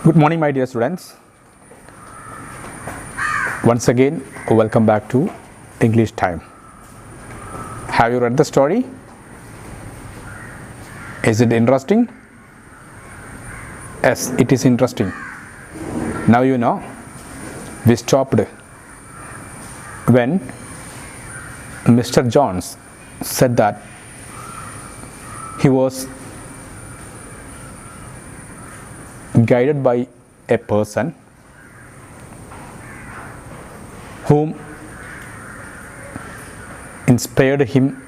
Good morning, my dear students. Once again, welcome back to English time. Have you read the story? Is it interesting? Yes, it is interesting. Now you know, we stopped when Mr. Jones said that he was guided by a person whom inspired him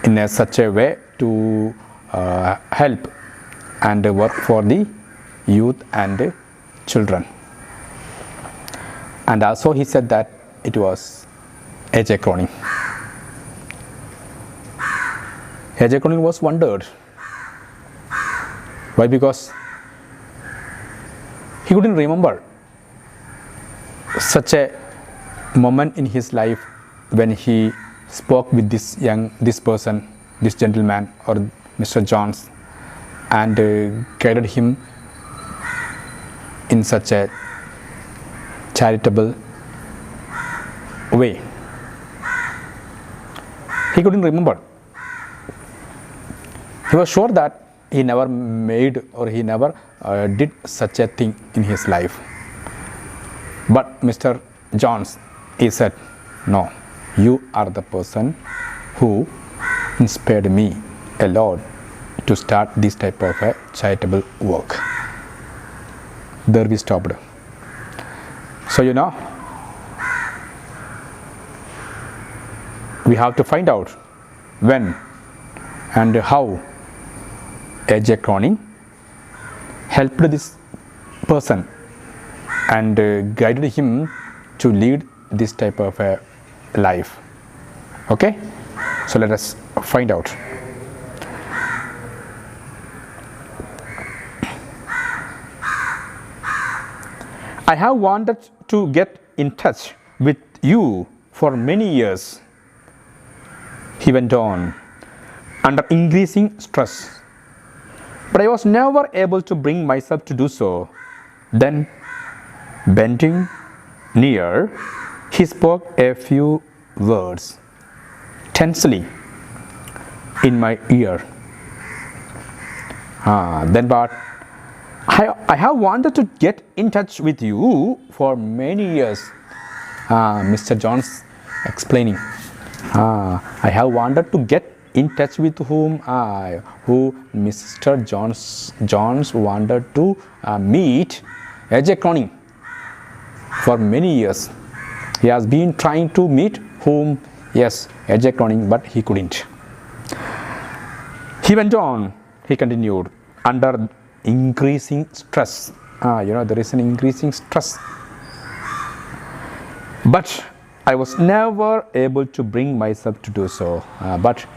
in such a way to help and work for the youth and children. And also he said that it was A.J. Cronin. A.J. Cronin was wondered. Why? Because he couldn't remember such a moment in his life when he spoke with this person, this gentleman or Mr. Jones, and guided him in such a charitable way. He couldn't remember. He was sure that he never made or he never did such a thing in his life. But Mr. Jones, he said, no, you are the person who inspired me a lot to start this type of a charitable work. There we stopped. So you know, we have to find out when and how A.J. Cronin helped this person and guided him to lead this type of a life. Okay, so let us find out. I have wanted to get in touch with you for many years, he went on, under increasing stress, but I was never able to bring myself to do so. Then, bending near, he spoke a few words tensely in my ear. Then but I have wanted to get in touch with you for many years. Mr. Jones explaining. I have wanted to get in touch with who Mr. Jones wanted to meet A.J. Cronin for many years. He has been trying to meet whom? Yes, A.J. Cronin, but he couldn't. He went on, he continued, under increasing stress. There is an increasing stress. But I was never able to bring myself to do so. But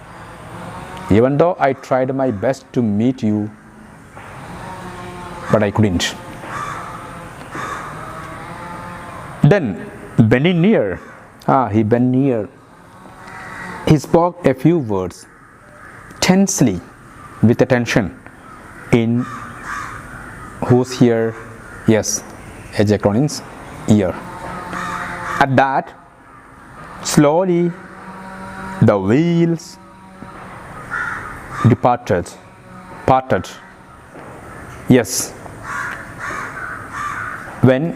even though I tried my best to meet you, but I couldn't. Then, bending near, he bent near. He spoke a few words, tensely, with attention, in whose ear? Yes, A.J. Cronin's ear. At that, slowly, the wheels parted. Yes, when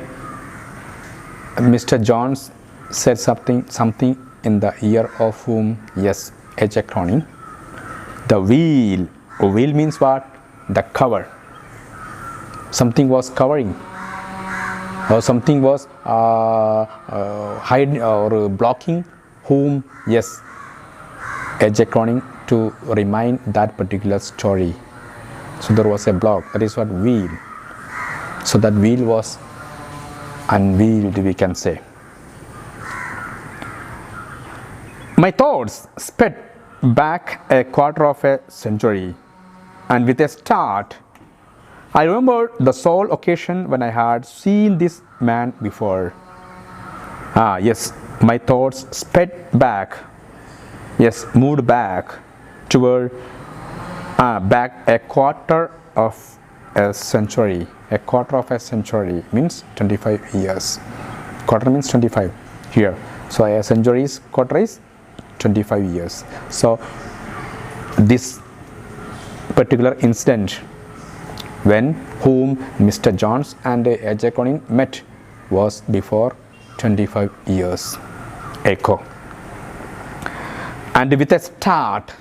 Mr. Jones said something in the ear of whom? Yes, A.J. Cronin. The wheel means what? The cover. Something was covering, or something was hiding or blocking whom? Yes, A.J. Cronin, to remind that particular story. So there was a block. That is what wheel. So that wheel was unveiled, we can say. My thoughts sped back a quarter of a century, and with a start, I remembered the sole occasion when I had seen this man before. Yes, my thoughts sped back, moved back toward back a quarter of a century. A quarter of a century means 25 years. Quarter means 25 here. So a century is quarter is 25 years. So this particular incident when whom Mr. Jones and A.J. Cronin met was before 25 years ago. And with a start,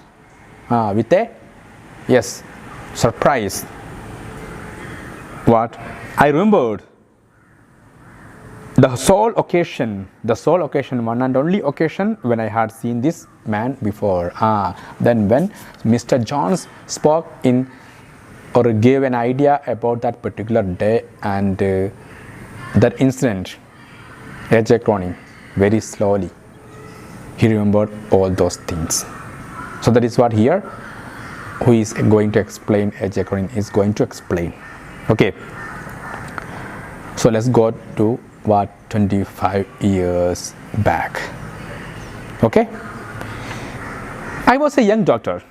with a surprise, what I remembered the sole occasion, one and only occasion when I had seen this man before. Then when Mr. Jones spoke in or gave an idea about that particular day and that incident, A.J. Cronin very slowly he remembered all those things. So that is what here who is going to explain, A.J. Cronin is going to explain. Okay, so let's go to what 25 years back. Okay, I was a young doctor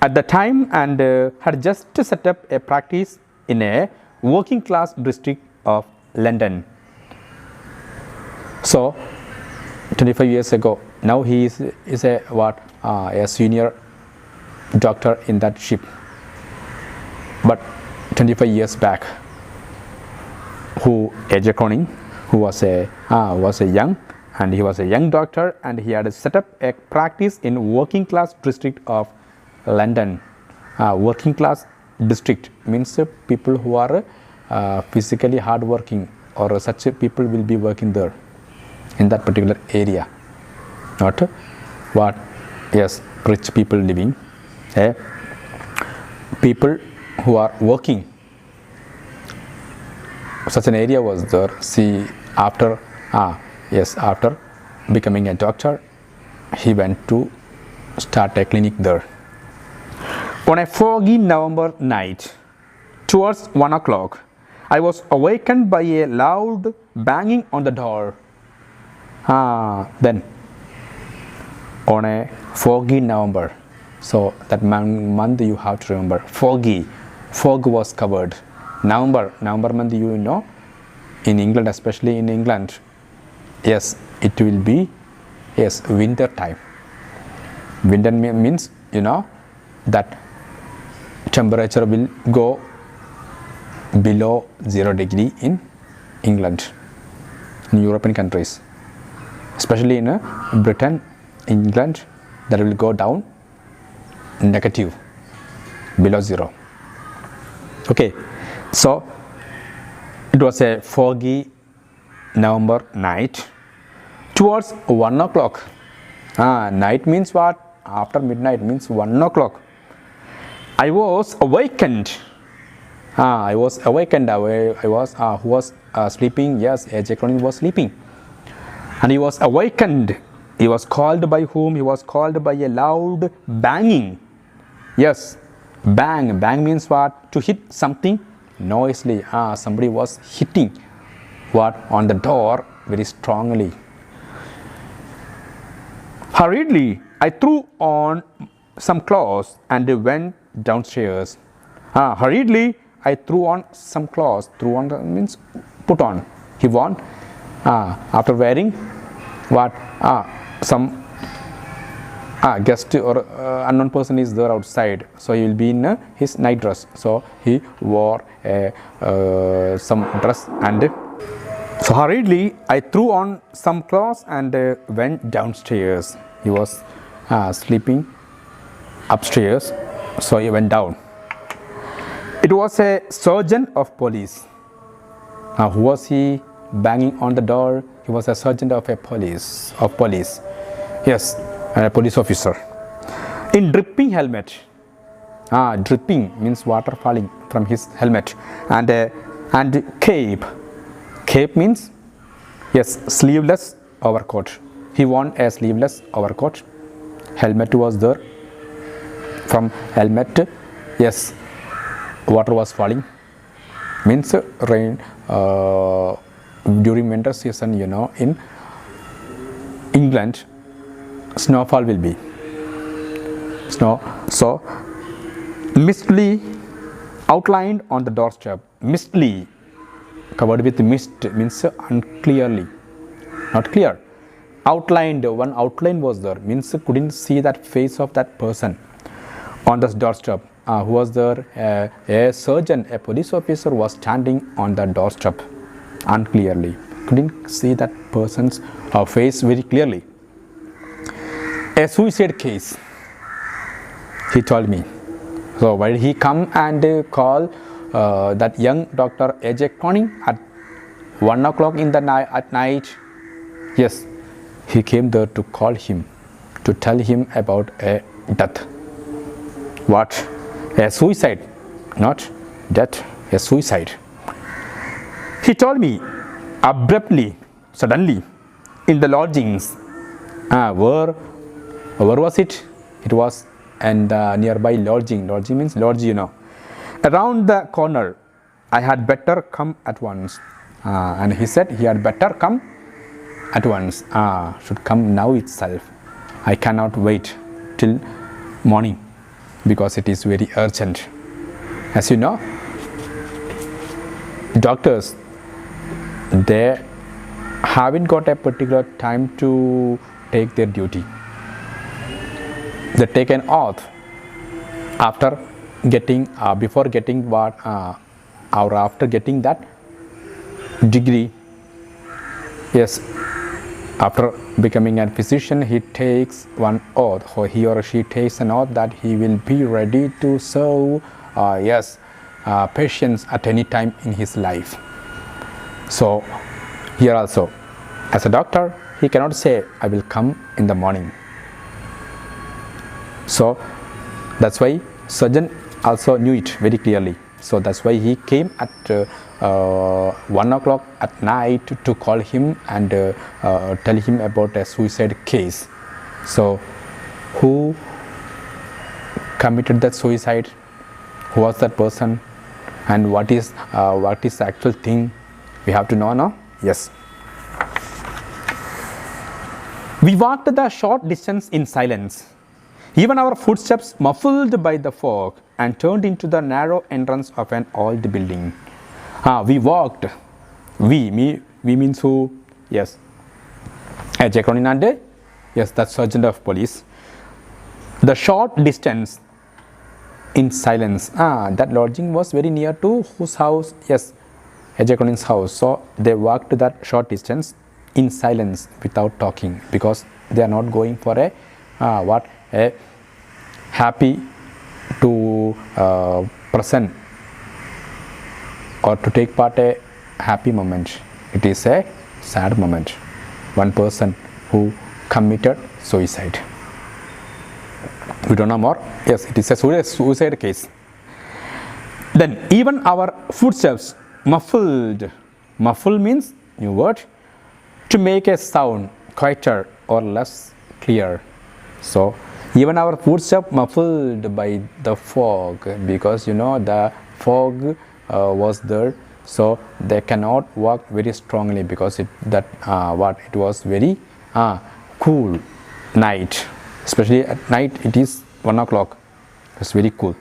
at the time and had just set up a practice in a working class district of London. So 25 years ago, now he is a senior doctor in that ship. But 25 years back, who A.J. Cronin, who was a young doctor and he had set up a practice in working class district of London. Working class district means people who are physically hard working, or such people will be working there in that particular area, not rich people living, people who are working. Such an area was there. See, after becoming a doctor, he went to start a clinic there. On a foggy November night, towards 1 o'clock, I was awakened by a loud banging on the door. Then, on a foggy November, so that month you have to remember, foggy, fog was covered. November month, you know, in England, especially in England, yes, it will be winter time. Winter means, you know, that temperature will go below 0 degree in England, in European countries, especially in Britain, England, that will go down negative, below 0. Okay, so it was a foggy November night towards 1 o'clock. Night means what? After midnight means 1 o'clock. I was awakened. Who was sleeping? Yes, A.J. Cronin was sleeping. And he was awakened. He was called by whom? He was called by a loud banging. Yes, bang. Bang means what? To hit something noisily. Somebody was hitting what? On the door very strongly. Hurriedly, I threw on some clothes and went downstairs. Hurriedly, I threw on some clothes. Threw on means put on. He won. After wearing what? Some guest or unknown person is there outside, so he will be in his night dress. So he wore some dress, and so hurriedly I threw on some clothes and went downstairs. He was sleeping upstairs, so he went down. It was a sergeant of police. Who was he banging on the door? He was a sergeant of police. Yes, a police officer. In dripping helmet. Dripping means water falling from his helmet. And cape. Cape means, yes, sleeveless overcoat. He wore a sleeveless overcoat. Helmet was there. From helmet, yes, water was falling. Means rain during winter season, you know, in England, snowfall will be. So mistily outlined on the doorstep. Mistily, covered with mist, means unclearly, not clear. Outlined, one outline was there, means couldn't see that face of that person on the doorstep. Who was there? A surgeon, a police officer was standing on the doorstep unclearly. Couldn't see that person's face very clearly. A suicide case, he told me. So why did he come and call that young Dr. A.J. Conning at 1 o'clock in the night at night? Yes, he came there to call him, to tell him about a death. What? A suicide, not death, a suicide. He told me abruptly, suddenly, in the lodgings. Where was it? It was in the nearby lodging. Lodging means lodge, you know. Around the corner. I had better come at once. And he said he had better come at once. Should come now itself. I cannot wait till morning because it is very urgent. As you know, doctors, they haven't got a particular time to take their duty. They take an oath after getting, before getting what, or after getting that degree. Yes, after becoming a physician, he takes one oath, or he or she takes an oath that he will be ready to serve patients at any time in his life. So here also, as a doctor, he cannot say, I will come in the morning. So that's why surgeon also knew it very clearly. So that's why he came at 1 o'clock at night to call him and tell him about a suicide case. So who committed that suicide? Who was that person? And what is the actual thing? We have to know now? Yes. We walked the short distance in silence, even our footsteps muffled by the fog, and turned into the narrow entrance of an old building. We walked. We means who? Yes. A.J. Cronin and yes, that sergeant of police. The short distance in silence. That lodging was very near to whose house? Yes, A.J. Cronin's house. So they walked that short distance in silence without talking, because they are not going for a happy to present or to take part a happy moment. It is a sad moment. One person who committed suicide. We don't know more. Yes, it is a suicide case. Then even our footsteps muffled. Muffle means new word, to make a sound quieter or less clear. So even our footsteps muffled by the fog, because you know the fog was there, so they cannot walk very strongly, because it was very cool night, especially at night. It is 1 o'clock. It's very cool.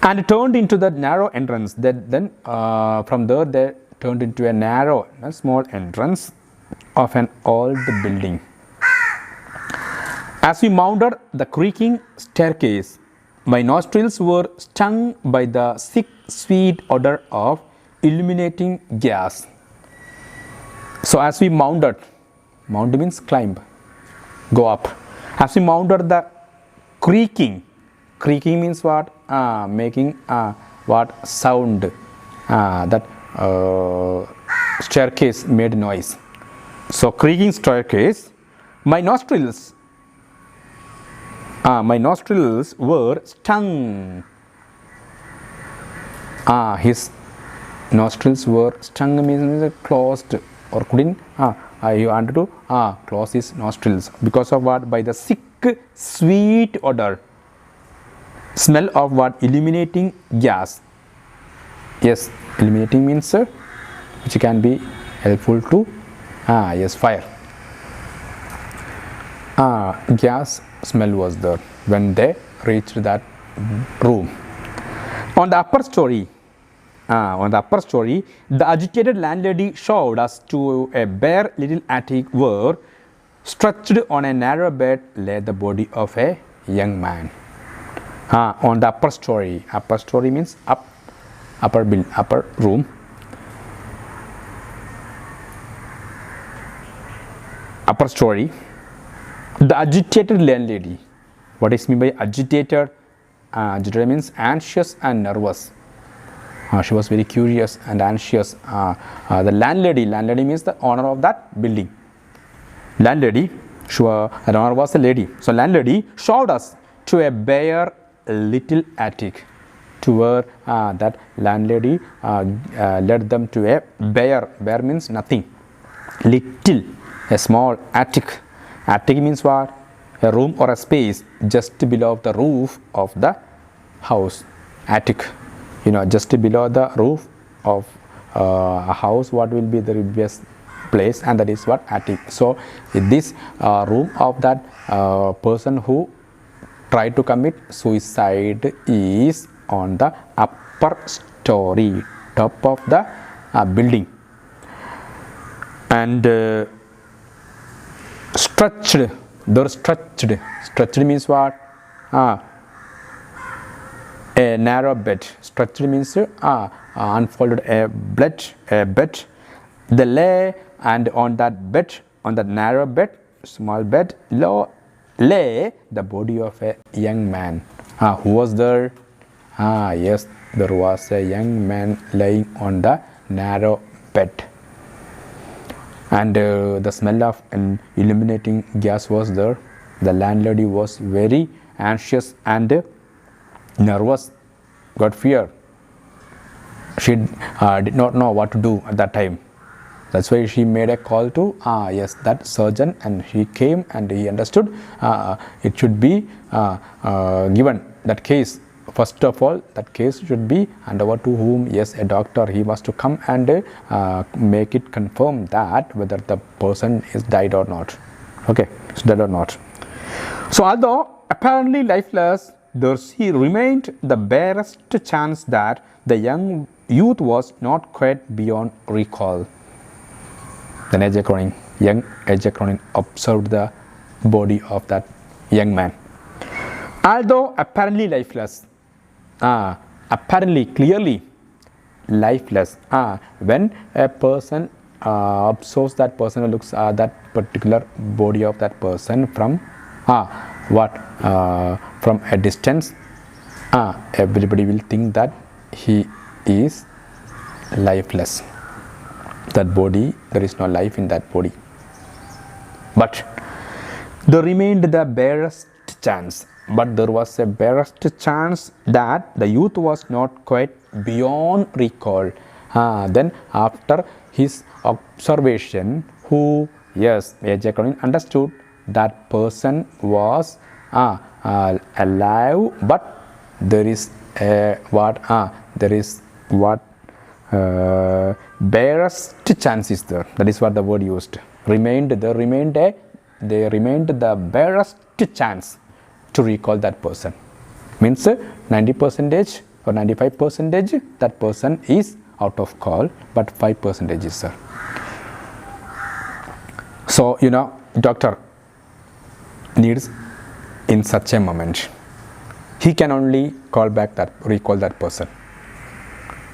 And turned into the narrow entrance. Then from there they turned into a small entrance of an old building. As we mounted the creaking staircase, my nostrils were stung by the sick, sweet odor of illuminating gas. So as we mounted, mount means climb, go up. As we mounted the creaking means what? Making what sound? That staircase made noise. So creaking staircase, my nostrils were stung. His nostrils were stung means closed, or couldn't. You wanted to close his nostrils because of what? By the sick, sweet odor. Smell of what? Illuminating gas. Yes, illuminating means which can be helpful to yes, fire. Gas smell was there when they reached that room. On the upper story, the agitated landlady showed us to a bare little attic where, stretched on a narrow bed, lay the body of a young man. On the upper story means upper room. Upper story, the agitated landlady. What is meant by agitated? Agitated means anxious and nervous. She was very curious and anxious. The landlady means the owner of that building. Landlady, the owner was a lady. So landlady showed us to a bare little attic, to where that landlady led them to a bare. Bare means nothing. Little, a small attic. Attic means what? A room or a space just below the roof of the house. Attic, just below the roof of a house, what will be the best place, and that is what? Attic. So this room of that person who tried to commit suicide is on the upper story, top of the building. And stretched, stretched means what? A narrow bed. Stretched means unfolded a bed. They lay, and on that bed, on that narrow bed, small bed, lay the body of a young man. Who was there? Yes, there was a young man lying on the narrow bed. And the smell of an illuminating gas was there. The landlady was very anxious and nervous, got fear. She did not know what to do at that time. That's why she made a call to that surgeon, and he came and he understood it should be given that case. First of all, that case should be handed over to whom? Yes, a doctor. He was to come and make it confirm that whether the person is died or not. Okay, is dead or not. So although apparently lifeless, there remained the barest chance that the young youth was not quite beyond recall. Then young Ejecronin observed the body of that young man. Although apparently lifeless, apparently clearly lifeless, when a person observes that person, looks at that particular body of that person from from a distance, everybody will think that he is lifeless. That body, there is no life in that body. But there remained the barest chance. But there was a barest chance that the youth was not quite beyond recall. Then after his observation, Ejecronin understood that person was alive, but there is barest chance is there. That is what the word used. There remained the barest chance to recall that person. Means 90% or 95% that person is out of call, but 5% is there. So doctor needs in such a moment, he can only recall that person.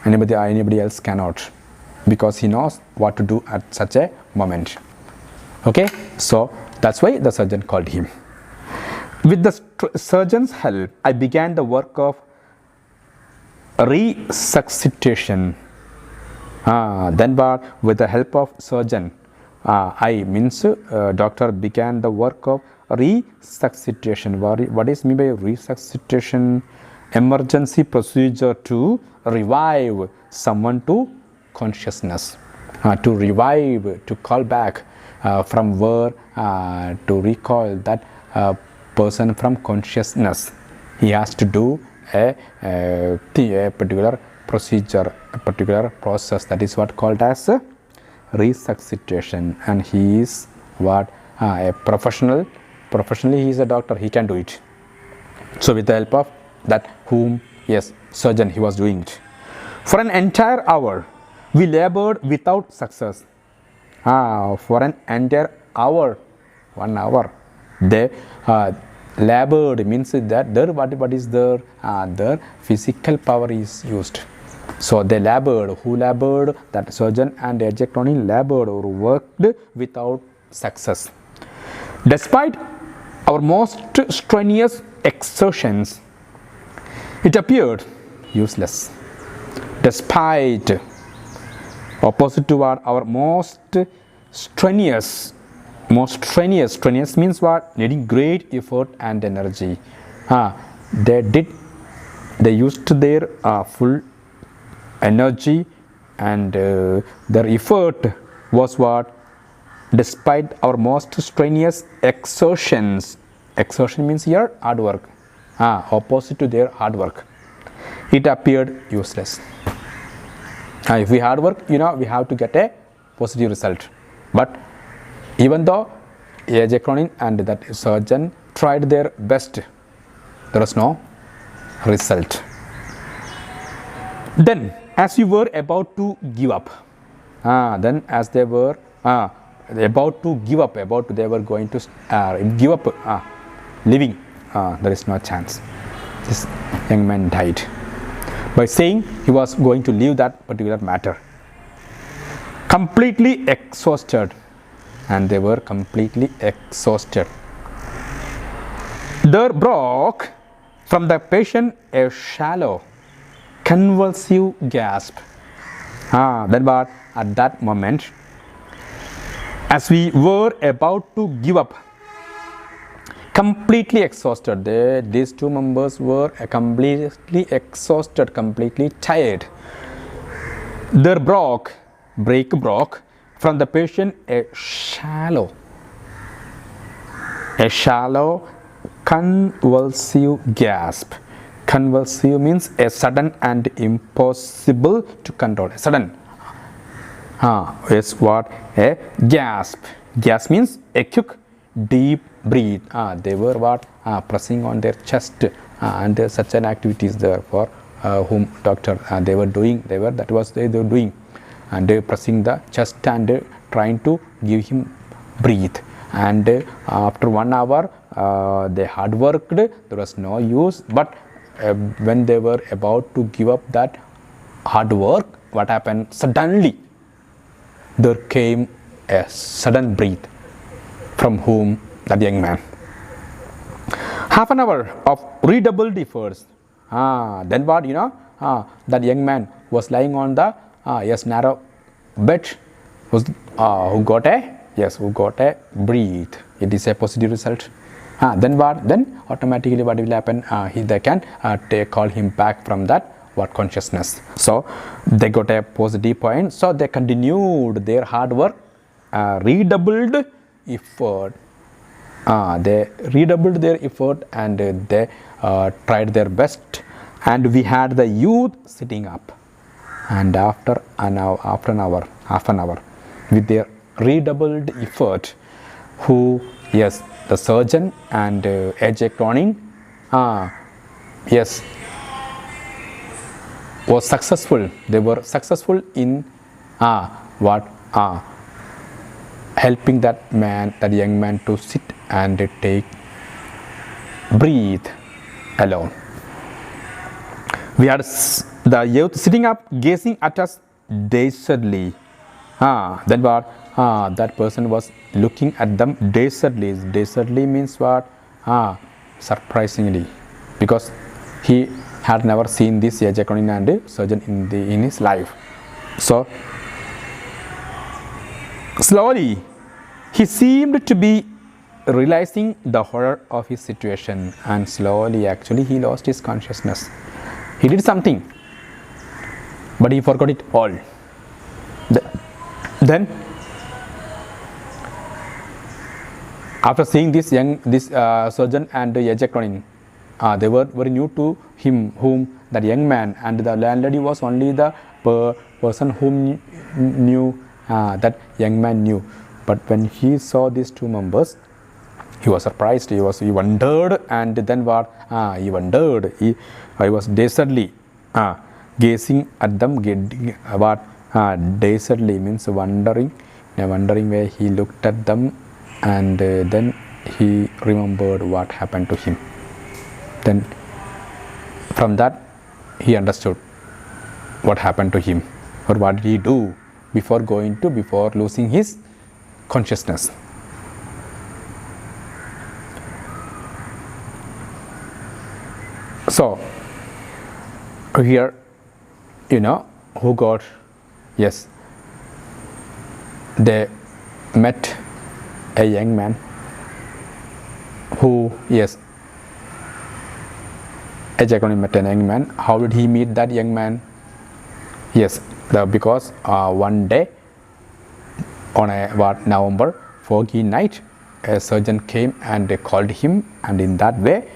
Anybody else cannot, because he knows what to do at such a moment. Okay, so that's why the surgeon called him. With the surgeon's help, I began the work of resuscitation. Then with the help of surgeon, doctor began the work of resuscitation. What is meant by resuscitation? Emergency procedure to revive someone to consciousness, to revive, to call back from where, to recall that person from consciousness. He has to do a particular procedure, a particular process. That is what called as resuscitation, and he is a professional professionally he is a doctor, he can do it. So with the help of that surgeon, he was doing it. For an entire hour, we labored without success. For an entire hour, 1 hour, they labored means that there what is there? Their physical power is used. So they labored. Who labored? That surgeon and electronic labored or worked without success. Despite our most strenuous exertions, it appeared useless. Despite, opposite to what? Our most strenuous means what? Needing great effort and energy. They used their full energy, and their effort was what? Despite our most strenuous exertions. Exertion means here hard work. Opposite to their hard work, it appeared useless. If we hard work, we have to get a positive result. But even though Ejekronin and that surgeon tried their best, there was no result. Then, as we were about to give up, as they were about to give up, they were going to give up living, there is no chance. This young man died by saying he was going to leave that particular matter. Completely exhausted, and they were completely exhausted. There broke from the patient a shallow, convulsive gasp. Then what? At that moment, as we were about to give up, completely exhausted, these two members were completely exhausted, completely tired. There broke from the patient a shallow, convulsive gasp. Convulsive means a sudden and impossible to control. A sudden. Is what? A gasp. Gasp means a quick, deep breathe. They were what? Pressing on their chest, and such an activity is there for whom doctor they were doing. They were doing, and they were pressing the chest and trying to give him breathe. And after 1 hour, they hard worked. There was no use. But when they were about to give up that hard work, what happened? Suddenly, there came a sudden breath from whom? That young man. Half an hour of redoubled efforts. Then what? That young man was lying on the narrow bed. Who got a breath. It is a positive result. Then what? Then automatically what will happen? They can call him back from that consciousness. So they got a positive point. So they continued their hard work, redoubled effort. They redoubled their effort, and they tried their best. And we had the youth sitting up. And after half an hour, with their redoubled effort, the surgeon and Ejekronin, was successful. They were successful in helping that young man to sit and breathe alone. We had the youth sitting up, gazing at us dazedly. Then what? That person was looking at them dazedly. Dazedly means what? Surprisingly, because he had never seen this Ejekronin and surgeon in his life. So slowly, he seemed to be realizing the horror of his situation, and slowly, actually, he lost his consciousness. He did something, but he forgot it all. Then, after seeing this surgeon and Ejekronin, they were very new to him, whom that young man, and the landlady was only the person whom knew that young man knew. But when he saw these two members, He was surprised. He wondered, and then what? He wondered. He was dazedly gazing at them. What? Dazedly means wondering. In a wondering way, he looked at them, and then he remembered what happened to him. Then, from that, he understood what happened to him, or what did he do before losing his consciousness. So here, who got, yes, they met a young man who, yes, Ejagoni met a young man. How did he meet that young man? Yes, because one day on a November foggy night, a surgeon came and called him, and in that way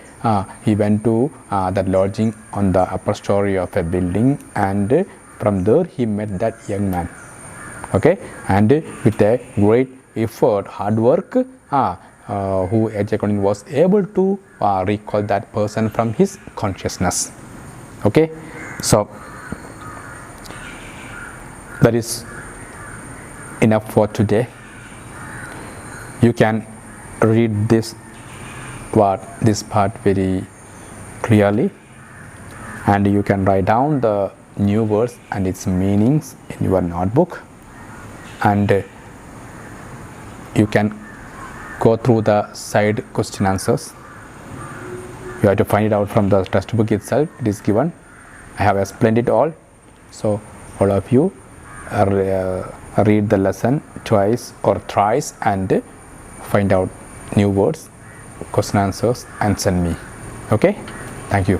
he went to the lodging on the upper story of a building, and from there he met that young man. Okay, and with a great effort, hard work, who Ejagoni was able to recall that person from his consciousness. Okay, so that is enough for today. You can read this part very clearly, and you can write down the new words and its meanings in your notebook, and you can go through the side question answers. You have to find it out from the textbook itself. It is given. I have explained it all, so all of you read the lesson twice or thrice and find out new words, question answers, and send me. Okay, thank you.